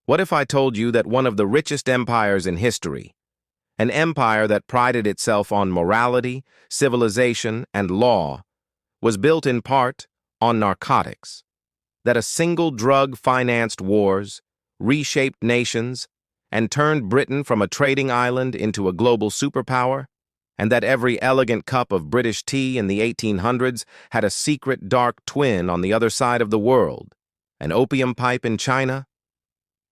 What if I told you that one of the richest empires in history, an empire that prided itself on morality, civilization, and law, was built in part on narcotics? That a single drug financed wars, reshaped nations, and turned Britain from a trading island into a global superpower? And that every elegant cup of British tea in the 1800s had a secret dark twin on the other side of the world, an opium pipe in China?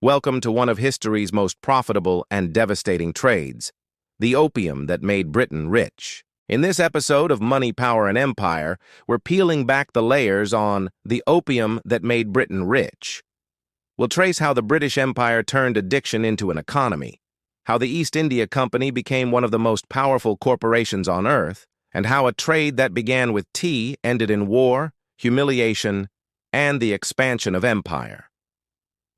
Welcome to one of history's most profitable and devastating trades, the opium that made Britain rich. In this episode of Money, Power, and Empire, we're peeling back the layers on the opium that made Britain rich. We'll trace how the British Empire turned addiction into an economy, how the East India Company became one of the most powerful corporations on earth, and how a trade that began with tea ended in war, humiliation, and the expansion of empire.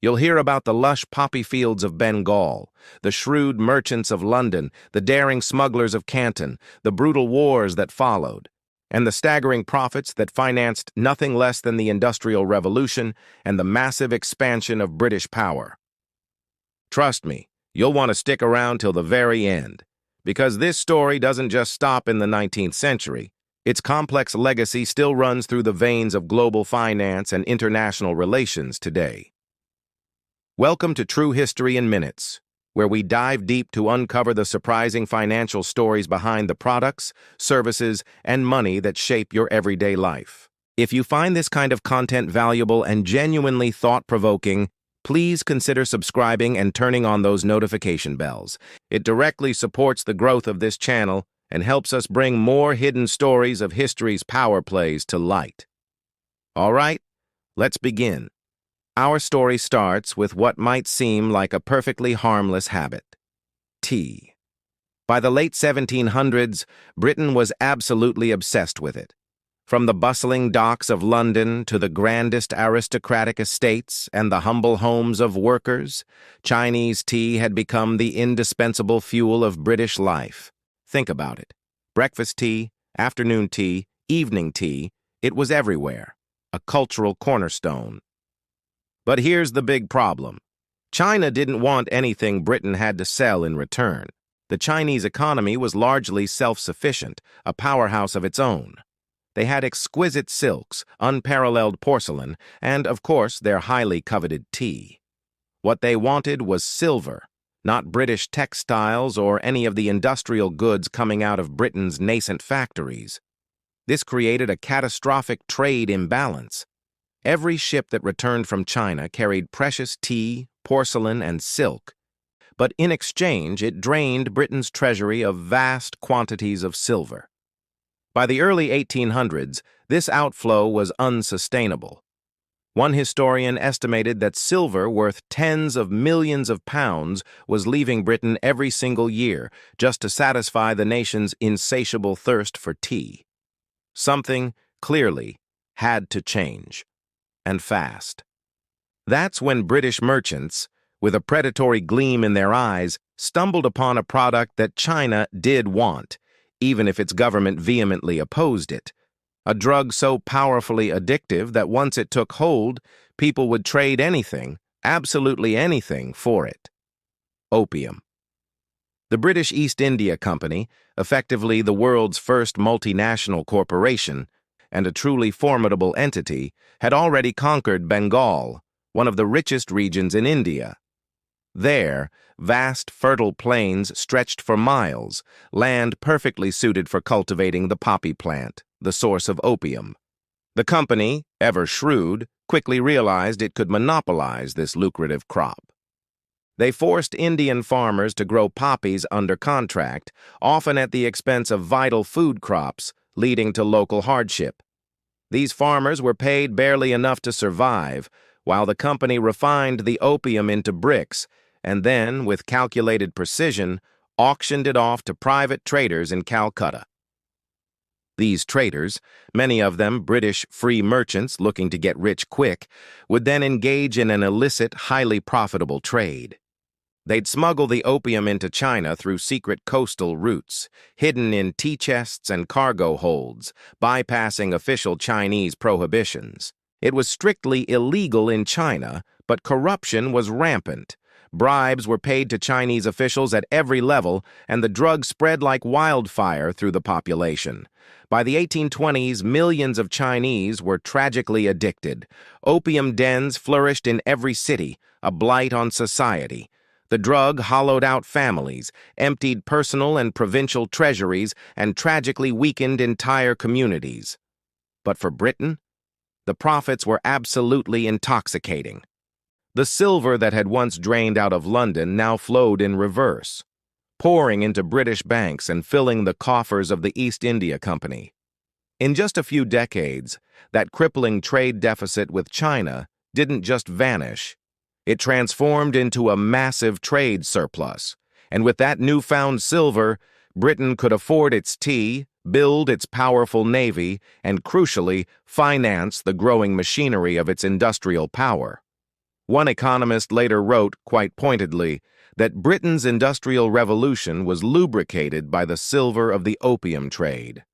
You'll hear about the lush poppy fields of Bengal, the shrewd merchants of London, the daring smugglers of Canton, the brutal wars that followed, and the staggering profits that financed nothing less than the Industrial Revolution and the massive expansion of British power. Trust me, you'll want to stick around till the very end, because this story doesn't just stop in the 19th century. Its complex legacy still runs through the veins of global finance and international relations today. Welcome to True History in Minutes, where we dive deep to uncover the surprising financial stories behind the products, services, and money that shape your everyday life. If you find this kind of content valuable and genuinely thought-provoking, please consider subscribing and turning on those notification bells. It directly supports the growth of this channel and helps us bring more hidden stories of history's power plays to light. All right, let's begin. Our story starts with what might seem like a perfectly harmless habit: tea. By the late 1700s, Britain was absolutely obsessed with it. From the bustling docks of London to the grandest aristocratic estates and the humble homes of workers, Chinese tea had become the indispensable fuel of British life. Think about it. Breakfast tea, afternoon tea, evening tea, it was everywhere, a cultural cornerstone. But here's the big problem. China didn't want anything Britain had to sell in return. The Chinese economy was largely self-sufficient, a powerhouse of its own. They had exquisite silks, unparalleled porcelain, and, of course, their highly coveted tea. What they wanted was silver, not British textiles or any of the industrial goods coming out of Britain's nascent factories. This created a catastrophic trade imbalance. Every ship that returned from China carried precious tea, porcelain, and silk, but in exchange it drained Britain's treasury of vast quantities of silver. By the early 1800s, this outflow was unsustainable. One historian estimated that silver worth tens of millions of pounds was leaving Britain every single year just to satisfy the nation's insatiable thirst for tea. Something, clearly, had to change. And fast. That's when British merchants, with a predatory gleam in their eyes, stumbled upon a product that China did want, even if its government vehemently opposed it. A drug so powerfully addictive that once it took hold, people would trade anything, absolutely anything, for it. Opium. The British East India Company, effectively the world's first multinational corporation, and a truly formidable entity, had already conquered Bengal, one of the richest regions in India. There, vast fertile plains stretched for miles, land perfectly suited for cultivating the poppy plant, the source of opium. The company, ever shrewd, quickly realized it could monopolize this lucrative crop. They forced Indian farmers to grow poppies under contract, often at the expense of vital food crops, leading to local hardship. These farmers were paid barely enough to survive, while the company refined the opium into bricks and then, with calculated precision, auctioned it off to private traders in Calcutta. These traders, many of them British free merchants looking to get rich quick, would then engage in an illicit, highly profitable trade. They'd smuggle the opium into China through secret coastal routes, hidden in tea chests and cargo holds, bypassing official Chinese prohibitions. It was strictly illegal in China, But corruption was rampant. Bribes were paid to Chinese officials at every level, and the drug spread like wildfire through the population. By the 1820s, millions of Chinese were tragically addicted. Opium dens flourished in every city, a blight on society. The drug hollowed out families, emptied personal and provincial treasuries, and tragically weakened entire communities. But for Britain, the profits were absolutely intoxicating. The silver that had once drained out of London now flowed in reverse, pouring into British banks and filling the coffers of the East India Company. In just a few decades, that crippling trade deficit with China didn't just vanish. It transformed into a massive trade surplus, and with that newfound silver, Britain could afford its tea, build its powerful navy, and crucially, finance the growing machinery of its industrial power. One economist later wrote, quite pointedly, that Britain's industrial revolution was lubricated by the silver of the opium trade.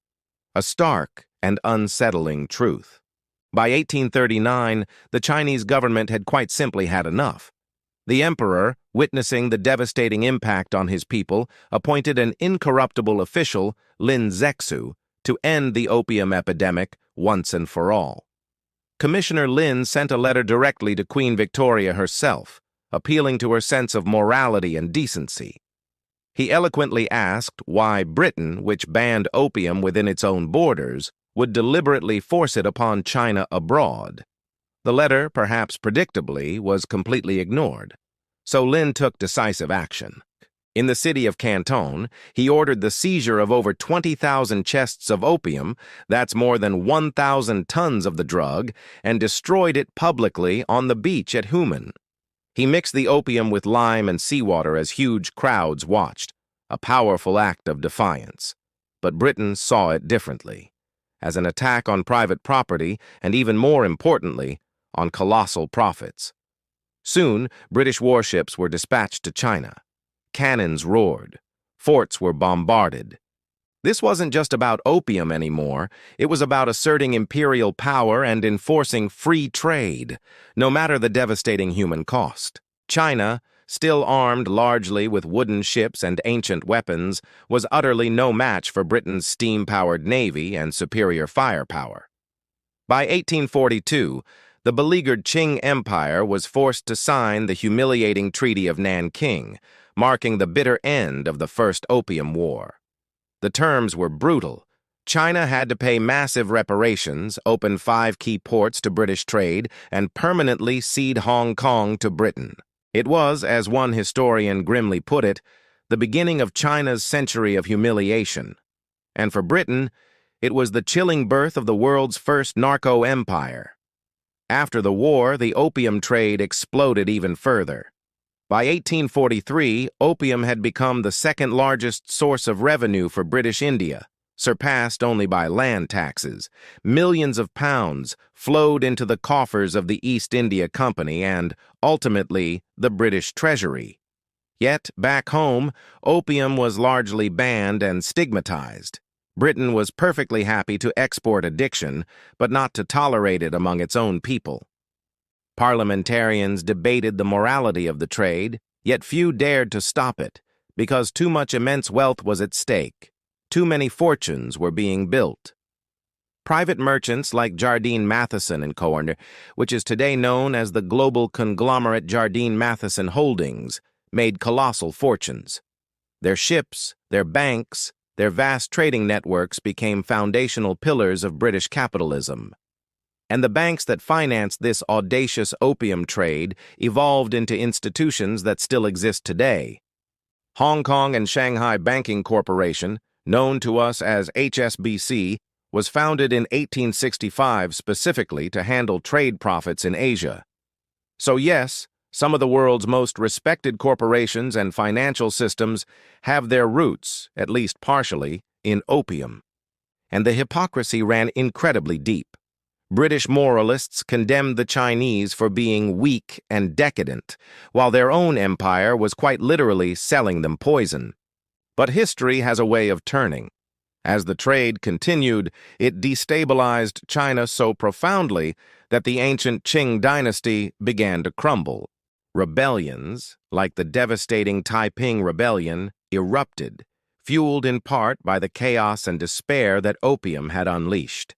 A stark and unsettling truth. By 1839, the Chinese government had quite simply had enough. The emperor, witnessing the devastating impact on his people, appointed an incorruptible official, Lin Zexu, to end the opium epidemic once and for all. Commissioner Lin sent a letter directly to Queen Victoria herself, appealing to her sense of morality and decency. He eloquently asked why Britain, which banned opium within its own borders, would deliberately force it upon China abroad. The letter, perhaps predictably, was completely ignored, so Lin took decisive action. In the city of Canton, he ordered the seizure of over 20,000 chests of opium, that's more than 1,000 tons of the drug, and destroyed it publicly on the beach at Human. He mixed the opium with lime and seawater as huge crowds watched, a powerful act of defiance. But Britain saw it differently, as an attack on private property and, even more importantly, on colossal profits. Soon, British warships were dispatched to China. Cannons roared. Forts were bombarded. This wasn't just about opium anymore. It was about asserting imperial power and enforcing free trade, no matter the devastating human cost. China, still armed largely with wooden ships and ancient weapons, was utterly no match for Britain's steam-powered navy and superior firepower. By 1842, the beleaguered Qing Empire was forced to sign the humiliating Treaty of Nanking, marking the bitter end of the First Opium War. The terms were brutal. China had to pay massive reparations, open 5 key ports to British trade, and permanently cede Hong Kong to Britain. It was, as one historian grimly put it, the beginning of China's century of humiliation. And for Britain, it was the chilling birth of the world's first narco empire. After the war, the opium trade exploded even further. By 1843, opium had become the second largest source of revenue for British India, surpassed only by land taxes. Millions of pounds flowed into the coffers of the East India Company and, ultimately, the British Treasury. Yet, back home, opium was largely banned and stigmatized. Britain was perfectly happy to export addiction, but not to tolerate it among its own people. Parliamentarians debated the morality of the trade, yet few dared to stop it, because too much immense wealth was at stake. Too many fortunes were being built. Private merchants like Jardine Matheson & Co., which is today known as the global conglomerate Jardine Matheson Holdings, made colossal fortunes. Their ships, their banks, their vast trading networks became foundational pillars of British capitalism. And the banks that financed this audacious opium trade evolved into institutions that still exist today. Hong Kong and Shanghai Banking Corporation, known to us as HSBC, was founded in 1865 specifically to handle trade profits in Asia. So yes, some of the world's most respected corporations and financial systems have their roots, at least partially, in opium. And the hypocrisy ran incredibly deep. British moralists condemned the Chinese for being weak and decadent, while their own empire was quite literally selling them poison. But history has a way of turning. As the trade continued, it destabilized China so profoundly that the ancient Qing dynasty began to crumble. Rebellions, like the devastating Taiping Rebellion, erupted, fueled in part by the chaos and despair that opium had unleashed.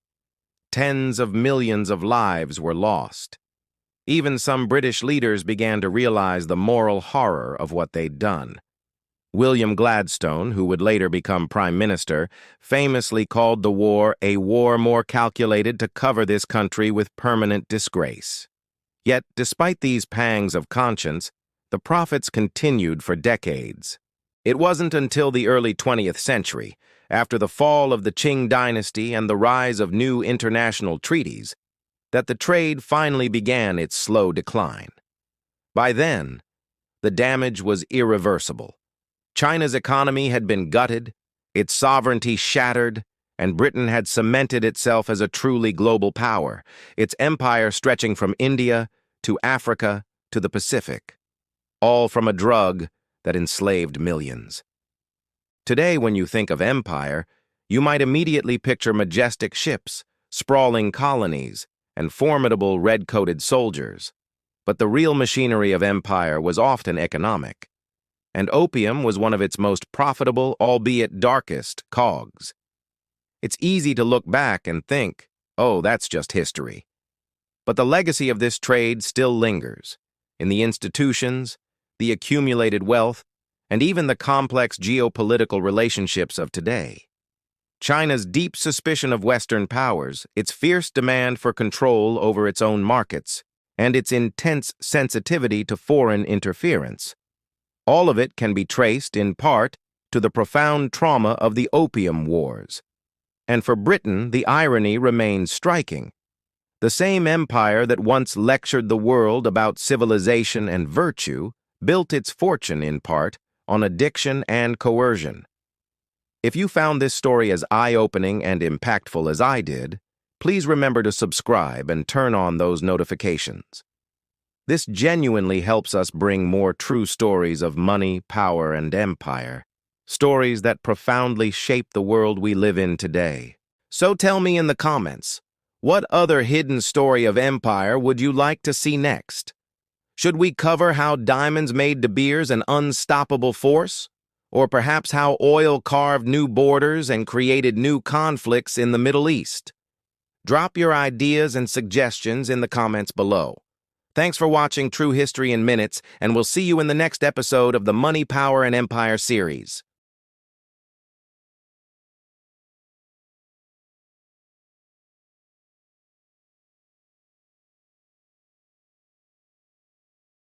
Tens of millions of lives were lost. Even some British leaders began to realize the moral horror of what they'd done. William Gladstone, who would later become Prime Minister, famously called the war a war more calculated to cover this country with permanent disgrace. Yet, despite these pangs of conscience, the profits continued for decades. It wasn't until the early 20th century, after the fall of the Qing dynasty and the rise of new international treaties, that the trade finally began its slow decline. By then, the damage was irreversible. China's economy had been gutted, its sovereignty shattered, and Britain had cemented itself as a truly global power, its empire stretching from India to Africa to the Pacific, all from a drug that enslaved millions. Today, when you think of empire, you might immediately picture majestic ships, sprawling colonies, and formidable red-coated soldiers. But the real machinery of empire was often economic, and opium was one of its most profitable, albeit darkest, cogs. It's easy to look back and think, oh, that's just history. But the legacy of this trade still lingers, in the institutions, the accumulated wealth, and even the complex geopolitical relationships of today. China's deep suspicion of Western powers, its fierce demand for control over its own markets, and its intense sensitivity to foreign interference. All of it can be traced, in part, to the profound trauma of the Opium Wars. And for Britain, the irony remains striking. The same empire that once lectured the world about civilization and virtue built its fortune, in part, on addiction and coercion. If you found this story as eye-opening and impactful as I did, please remember to subscribe and turn on those notifications. This genuinely helps us bring more true stories of money, power, and empire, stories that profoundly shape the world we live in today. So tell me in the comments, what other hidden story of empire would you like to see next? Should we cover how diamonds made De Beers an unstoppable force? Or perhaps how oil carved new borders and created new conflicts in the Middle East? Drop your ideas and suggestions in the comments below. Thanks for watching True History in Minutes, and we'll see you in the next episode of the Money, Power, and Empire series.